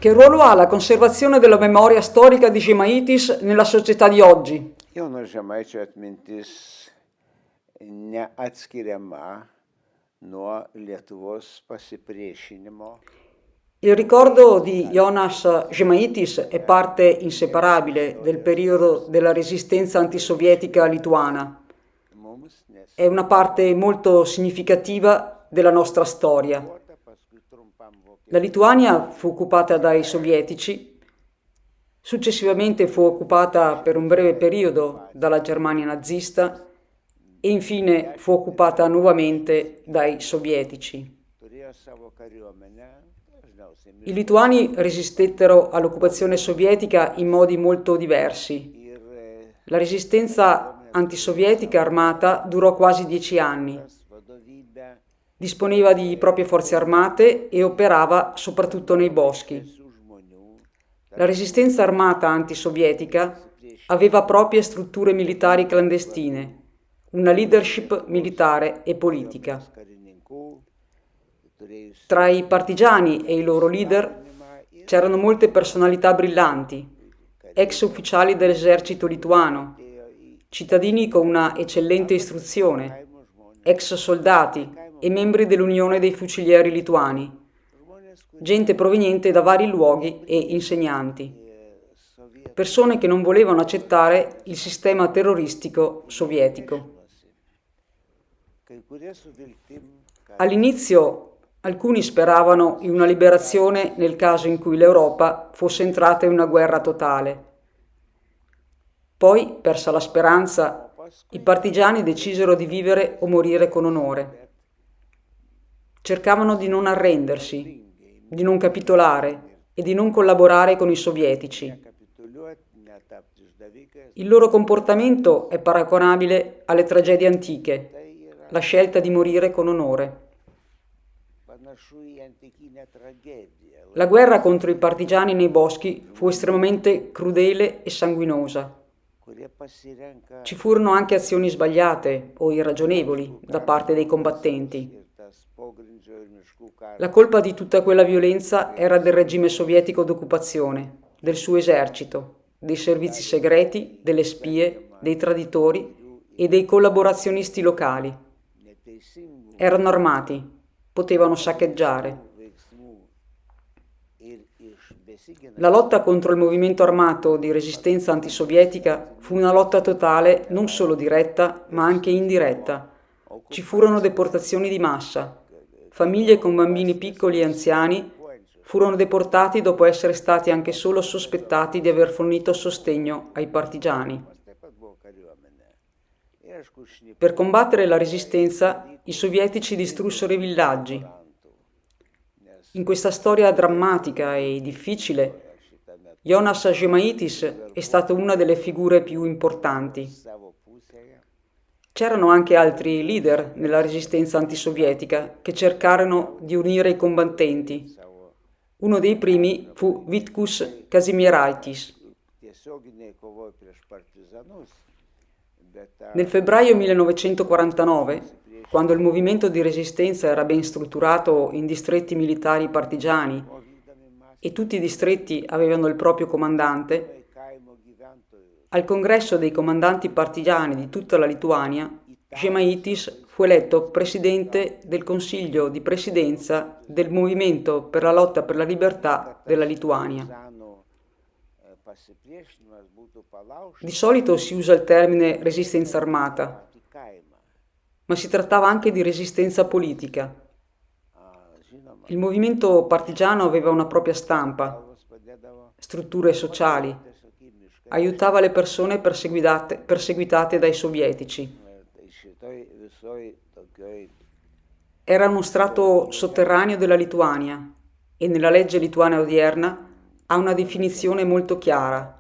Che ruolo ha la conservazione della memoria storica di Žemaitis nella società di oggi? Jono Žemaičio atmintis neatskiriama nuo Lietuvos pasipriešinimo. Il ricordo di Jonas Žemaitis è parte inseparabile del periodo della resistenza antisovietica lituana. È una parte molto significativa della nostra storia. La Lituania fu occupata dai sovietici, successivamente fu occupata per un breve periodo dalla Germania nazista e infine fu occupata nuovamente dai sovietici. I lituani resistettero all'occupazione sovietica in modi molto diversi. La resistenza antisovietica armata durò quasi 10 anni. Disponeva di proprie forze armate e operava soprattutto nei boschi. La resistenza armata antisovietica aveva proprie strutture militari clandestine, una leadership militare e politica. Tra i partigiani e i loro leader c'erano molte personalità brillanti, ex ufficiali dell'esercito lituano, cittadini con una eccellente istruzione, ex soldati e membri dell'Unione dei Fucilieri Lituani, gente proveniente da vari luoghi e insegnanti, persone che non volevano accettare il sistema terroristico sovietico. All'inizio alcuni speravano in una liberazione nel caso in cui l'Europa fosse entrata in una guerra totale. Poi, persa la speranza, i partigiani decisero di vivere o morire con onore. Cercavano di non arrendersi, di non capitolare e di non collaborare con i sovietici. Il loro comportamento è paragonabile alle tragedie antiche, la scelta di morire con onore. La guerra contro i partigiani nei boschi fu estremamente crudele e sanguinosa. Ci furono anche azioni sbagliate o irragionevoli da parte dei combattenti. La colpa di tutta quella violenza era del regime sovietico d'occupazione, del suo esercito, dei servizi segreti, delle spie, dei traditori e dei collaborazionisti locali. Erano armati, potevano saccheggiare. La lotta contro il movimento armato di resistenza antisovietica fu una lotta totale non solo diretta, ma anche indiretta. Ci furono deportazioni di massa. Famiglie con bambini piccoli e anziani furono deportati dopo essere stati anche solo sospettati di aver fornito sostegno ai partigiani. Per combattere la resistenza, i sovietici distrussero i villaggi. In questa storia drammatica e difficile, Jonas Žemaitis è stato una delle figure più importanti. C'erano anche altri leader nella resistenza antisovietica che cercarono di unire i combattenti. Uno dei primi fu Vitkus Kazimieraitis. Nel febbraio 1949, quando il movimento di resistenza era ben strutturato in distretti militari partigiani e tutti i distretti avevano il proprio comandante, al congresso dei comandanti partigiani di tutta la Lituania, Žemaitis fu eletto presidente del Consiglio di Presidenza del Movimento per la lotta per la libertà della Lituania. Di solito si usa il termine resistenza armata, ma si trattava anche di resistenza politica. Il movimento partigiano aveva una propria stampa, strutture sociali, aiutava le persone perseguitate dai sovietici. Era uno strato sotterraneo della Lituania e nella legge lituana odierna ha una definizione molto chiara: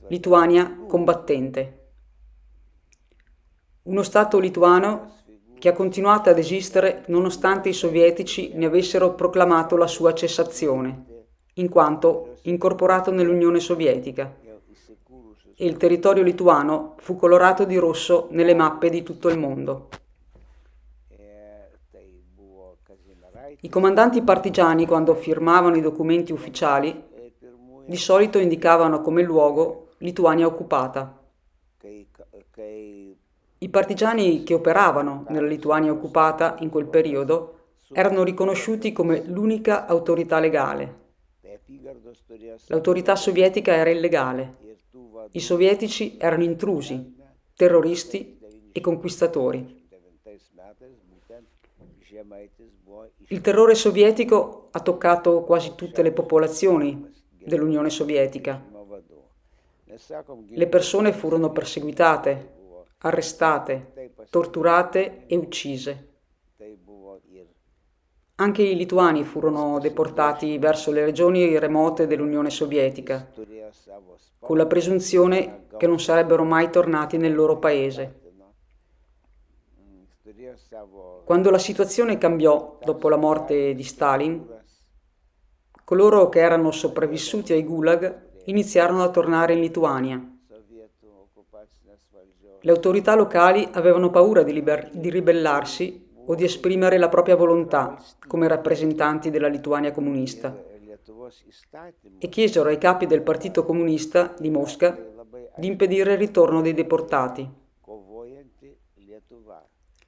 Lituania combattente. Uno Stato lituano che ha continuato ad esistere nonostante i sovietici ne avessero proclamato la sua cessazione, in quanto incorporato nell'Unione Sovietica, e il territorio lituano fu colorato di rosso nelle mappe di tutto il mondo. I comandanti partigiani, quando firmavano i documenti ufficiali, di solito indicavano come luogo Lituania occupata. I partigiani che operavano nella Lituania occupata in quel periodo erano riconosciuti come l'unica autorità legale. L'autorità sovietica era illegale. I sovietici erano intrusi, terroristi e conquistatori. Il terrore sovietico ha toccato quasi tutte le popolazioni dell'Unione Sovietica. Le persone furono perseguitate, arrestate, torturate e uccise. Anche i lituani furono deportati verso le regioni remote dell'Unione Sovietica, con la presunzione che non sarebbero mai tornati nel loro paese. Quando la situazione cambiò dopo la morte di Stalin, coloro che erano sopravvissuti ai Gulag iniziarono a tornare in Lituania. Le autorità locali avevano paura di ribellarsi o di esprimere la propria volontà come rappresentanti della Lituania comunista e chiesero ai capi del Partito Comunista di Mosca di impedire il ritorno dei deportati.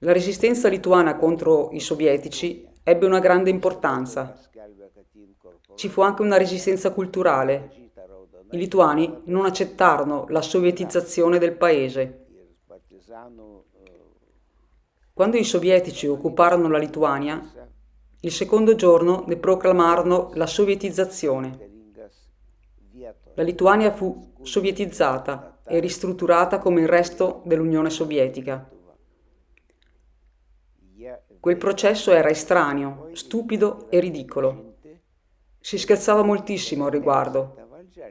La resistenza lituana contro i sovietici ebbe una grande importanza. Ci fu anche una resistenza culturale. I lituani non accettarono la sovietizzazione del paese. Quando i sovietici occuparono la Lituania, il secondo giorno ne proclamarono la sovietizzazione. La Lituania fu sovietizzata e ristrutturata come il resto dell'Unione Sovietica. Quel processo era estraneo, stupido e ridicolo. Si scherzava moltissimo al riguardo.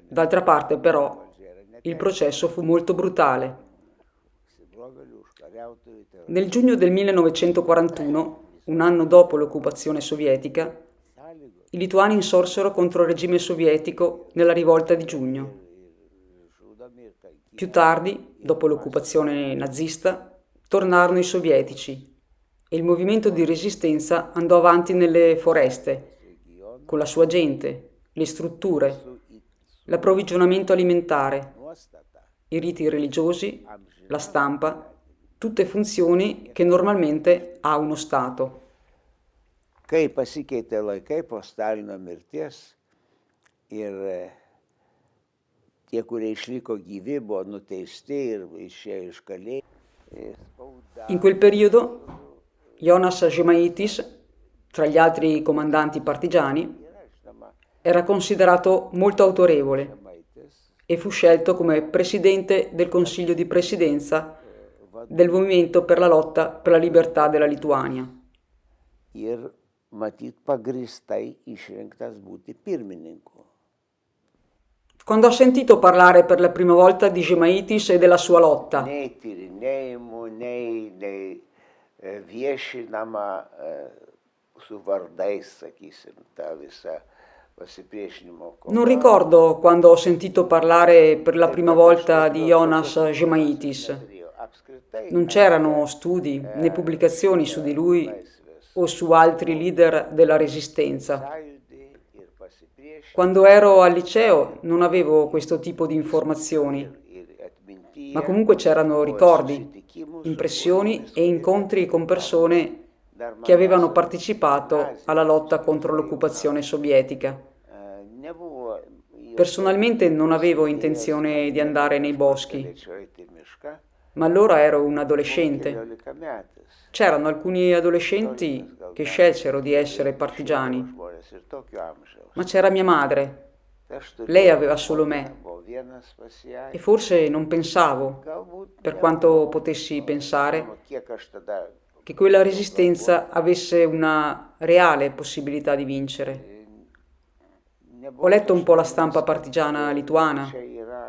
D'altra parte, però, il processo fu molto brutale. Nel giugno del 1941, un anno dopo l'occupazione sovietica, i lituani insorsero contro il regime sovietico nella rivolta di giugno. Più tardi, dopo l'occupazione nazista, tornarono i sovietici e il movimento di resistenza andò avanti nelle foreste, con la sua gente, le strutture, l'approvvigionamento alimentare, i riti religiosi, la stampa, tutte funzioni che normalmente ha uno Stato. Kai pasikeitė laikai po Stalino mirties ir tie, kurie išliko gyvi, buvo nuteisti ir išėjo iš kalėjimo. In quel periodo, Jonas Žemaitis, tra gli altri comandanti partigiani, era considerato molto autorevole e fu scelto come presidente del Consiglio di Presidenza del Movimento per la lotta per la libertà della Lituania. Ir matyt pagrįstai išrinktas būti pirmininku. Quando ho sentito parlare per la prima volta di Žemaitis e della sua lotta, Nei tyrinėjimų, nei viešinama su vardais, sakysim, ta visa pasipriešinimo kova. non ricordo quando ho sentito parlare per la prima volta di Jonas Žemaitis. Non c'erano studi né pubblicazioni su di lui o su altri leader della resistenza. Quando ero al liceo non avevo questo tipo di informazioni, ma comunque c'erano ricordi, impressioni e incontri con persone che avevano partecipato alla lotta contro l'occupazione sovietica. Personalmente non avevo intenzione di andare nei boschi, ma allora ero un adolescente. C'erano alcuni adolescenti che scelsero di essere partigiani, ma c'era mia madre. Lei aveva solo me e forse non pensavo, per quanto potessi pensare, che quella resistenza avesse una reale possibilità di vincere. Ho letto un po' la stampa partigiana lituana,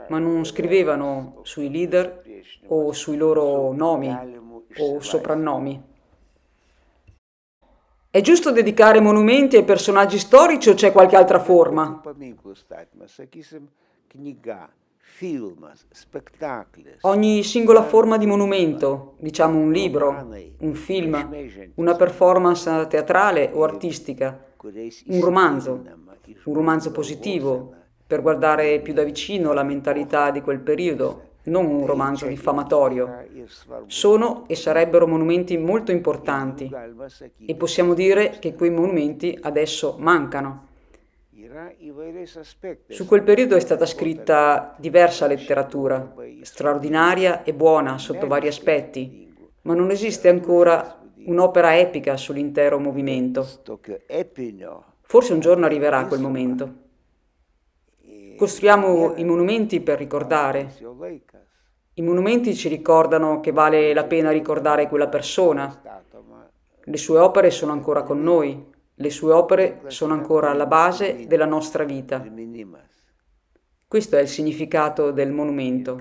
ma non scrivevano sui leader o sui loro nomi o soprannomi. È giusto dedicare monumenti ai personaggi storici o c'è qualche altra forma? Ogni singola forma di monumento, diciamo un libro, un film, una performance teatrale o artistica, un romanzo positivo, per guardare più da vicino la mentalità di quel periodo, non un romanzo diffamatorio. Sono e sarebbero monumenti molto importanti e possiamo dire che quei monumenti adesso mancano. Su quel periodo è stata scritta diversa letteratura, straordinaria e buona sotto vari aspetti, ma non esiste ancora un'opera epica sull'intero movimento. Forse un giorno arriverà quel momento. Costruiamo i monumenti per ricordare. I monumenti ci ricordano che vale la pena ricordare quella persona. Le sue opere sono ancora con noi. Le sue opere sono ancora alla base della nostra vita. Questo è il significato del monumento.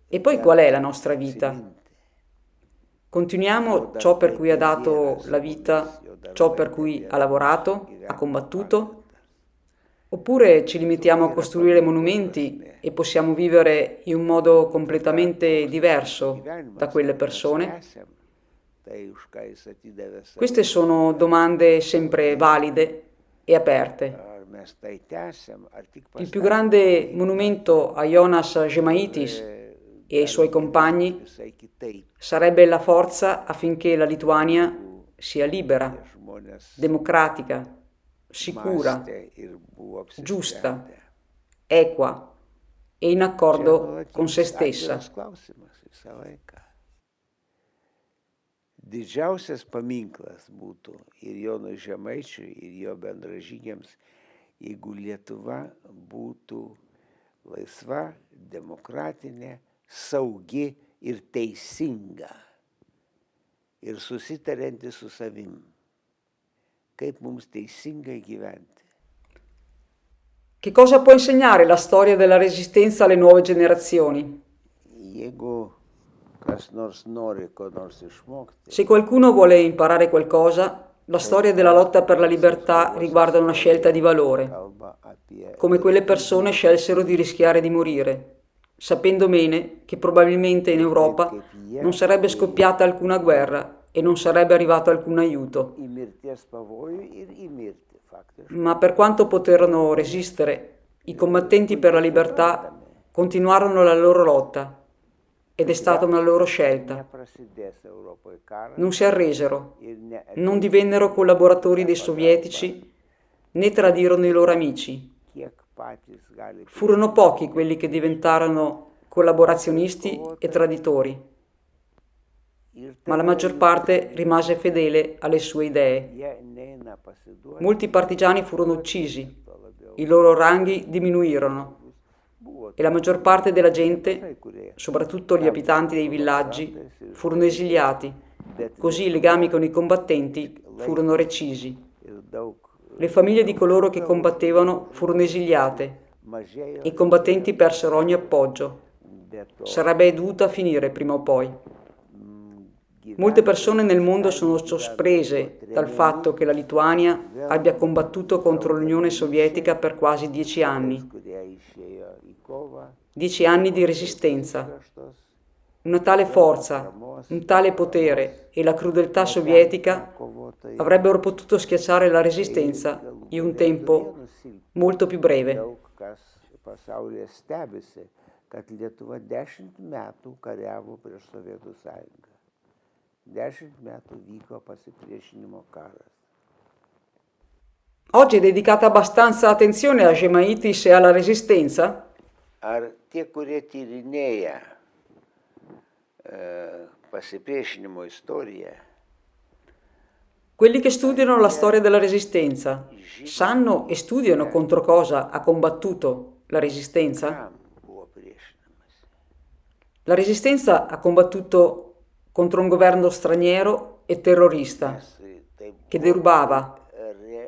E poi qual è la nostra vita? Continuiamo ciò per cui ha dato la vita, ciò per cui ha lavorato, ha combattuto? Oppure ci limitiamo a costruire monumenti e possiamo vivere in un modo completamente diverso da quelle persone? Queste sono domande sempre valide e aperte. Il più grande monumento a Jonas Žemaitis e ai suoi compagni sarebbe la forza affinché la Lituania sia libera, democratica, sicura, giusta, equa e in accordo con se stessa. Didžiausias paminklas būtų ir Jonui Žemaičiui, ir jo bendražygiams, jeigu Lietuva būtų laisva, demokratinė, saugi ir teisinga ir susitarianti su savim, kaip mums teisingai gyventi. Che cosa può insegnare la storia della resistenza alle nuove generazioni? Jeigu kas nors nori ko nors išmokti, Se qualcuno vuole imparare qualcosa, la storia della lotta per la libertà riguarda una scelta di valore, kalba apie come quelle persone scelsero di rischiare di morire, sapendo bene che probabilmente in Europa non sarebbe scoppiata alcuna guerra e non sarebbe arrivato alcun aiuto. į mirties pavojų ir į mirtį faktiškai. Ma per quanto poterono resistere, i combattenti per la libertà continuarono la loro lotta ed è stata una loro scelta. Neprasidės Europoje karas Non si arresero, ir ne non divennero collaboratori dei sovietici né tradirono i loro amici. kiek patys gali Furono pochi quelli che diventarono collaborazionisti e traditori, ir ma la maggior parte rimase fedele alle sue idee. jie neina pasiduoti, Molti partigiani furono uccisi, i loro ranghi diminuirono buvo e la maggior parte della gente, soprattutto gli abitanti dei villaggi, furono esiliati. Così i legami con i combattenti furono recisi. ir daug Le famiglie di coloro che combattevano furono esiliate mažėjo e i combattenti persero ogni appoggio. be to Sarebbe dovuta finire prima o poi. Molte persone nel mondo sono sorprese dal fatto che la Lituania abbia combattuto contro l'Unione Sovietica per quasi 10 anni. kurie išėjo į kovą 10 anni di resistenza. kraštus Una tale forza, un tale potere e la crudeltà sovietica kovotojai avrebbero potuto schiacciare la resistenza in un tempo molto più breve. daug kas pasaulyje stebisi, kad Lietuva 10 metų kariavo prieš Sovietų sąjungą. 10 metų vyko pasipriešinimo karas. Oggi è dedicata abbastanza attenzione a Žemaitis e alla resistenza? Ar tie, kurie tyrinėja pasipriešinimo istoriją, Quelli che studiano la storia della resistenza sanno e studiano contro cosa ha combattuto la resistenza? kam buvo priešinamas? La resistenza ha combattuto contro un governo straniero e terrorista Tai che derubava,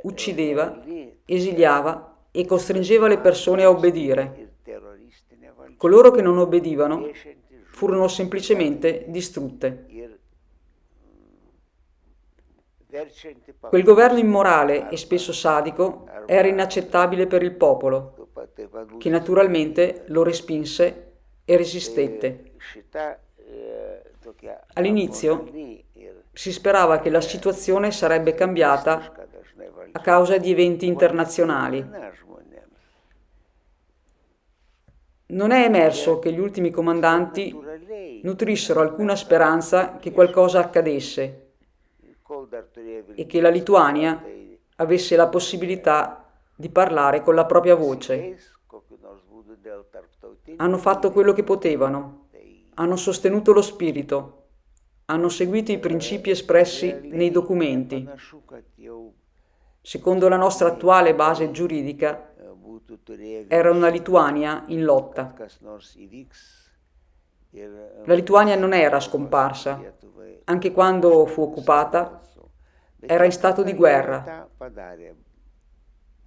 uccideva, esiliava e costringeva le persone a obbedire. ir teroristinė valdžia Coloro che non obbedivano plėšianti furono semplicemente distrutte. ir verčianti Quel governo immorale e spesso sadico era inaccettabile per il popolo, taip pat che naturalmente lo respinse e resistette. šita tokia All'inizio amorali ir si sperava che la situazione sarebbe cambiata dažnai valdžia a causa di eventi internazionali, na žmonėms. Non è emerso che gli ultimi comandanti nutrissero alcuna speranza che qualcosa accadesse e che la Lituania avesse la possibilità di parlare con la propria voce. Hanno fatto quello che potevano, hanno sostenuto lo spirito, hanno seguito i principi espressi nei documenti. Secondo la nostra attuale base giuridica, era una Lituania in lotta. La Lituania non era scomparsa, anche quando fu occupata, era in stato di guerra,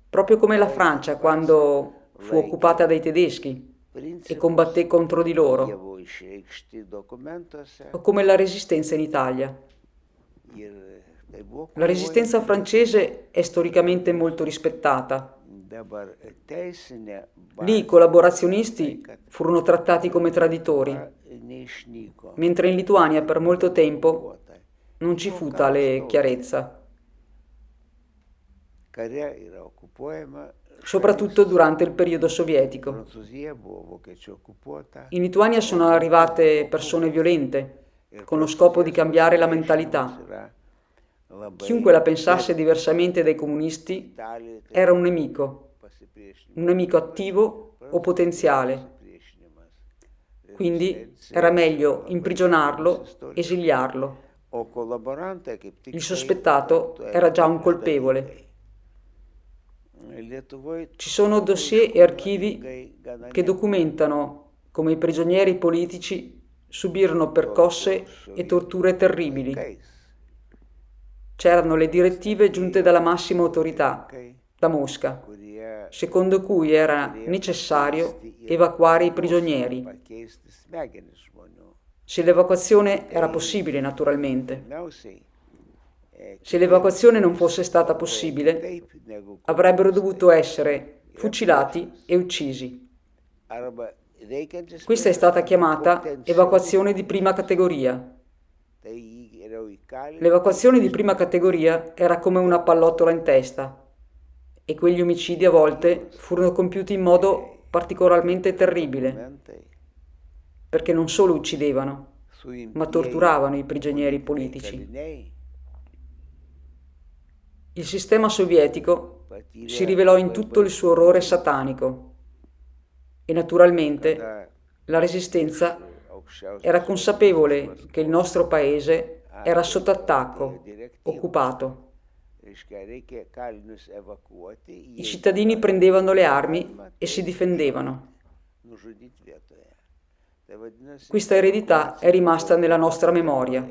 proprio come la Francia quando fu occupata dai tedeschi e combatté contro di loro, o come la Resistenza in Italia. La Resistenza francese è storicamente molto rispettata. Lì i collaborazionisti furono trattati come traditori, mentre in Lituania per molto tempo non ci fu tale chiarezza, soprattutto durante il periodo sovietico. In Lituania sono arrivate persone violente, con lo scopo di cambiare la mentalità. Chiunque la pensasse diversamente dai comunisti era un nemico attivo o potenziale. Quindi era meglio imprigionarlo, esiliarlo. Il sospettato era già un colpevole. Ci sono dossier e archivi che documentano come i prigionieri politici subirono percosse e torture terribili. C'erano le direttive giunte dalla massima autorità, da Mosca, secondo cui era necessario evacuare i prigionieri. Se l'evacuazione era possibile, naturalmente. Se l'evacuazione non fosse stata possibile, avrebbero dovuto essere fucilati e uccisi. Questa è stata chiamata evacuazione di prima categoria. L'evacuazione di prima categoria era come una pallottola in testa e quegli omicidi a volte furono compiuti in modo particolarmente terribile, perché non solo uccidevano, ma torturavano i prigionieri politici. Il sistema sovietico si rivelò in tutto il suo orrore satanico e naturalmente la Resistenza era consapevole che il nostro paese era sotto attacco, occupato. I cittadini prendevano le armi e si difendevano. Questa eredità è rimasta nella nostra memoria.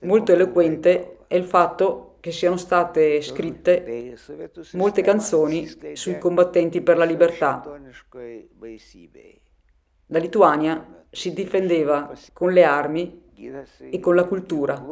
Molto eloquente è il fatto che siano state scritte molte canzoni sui combattenti per la libertà. La Lituania si difendeva con le armi e con la cultura.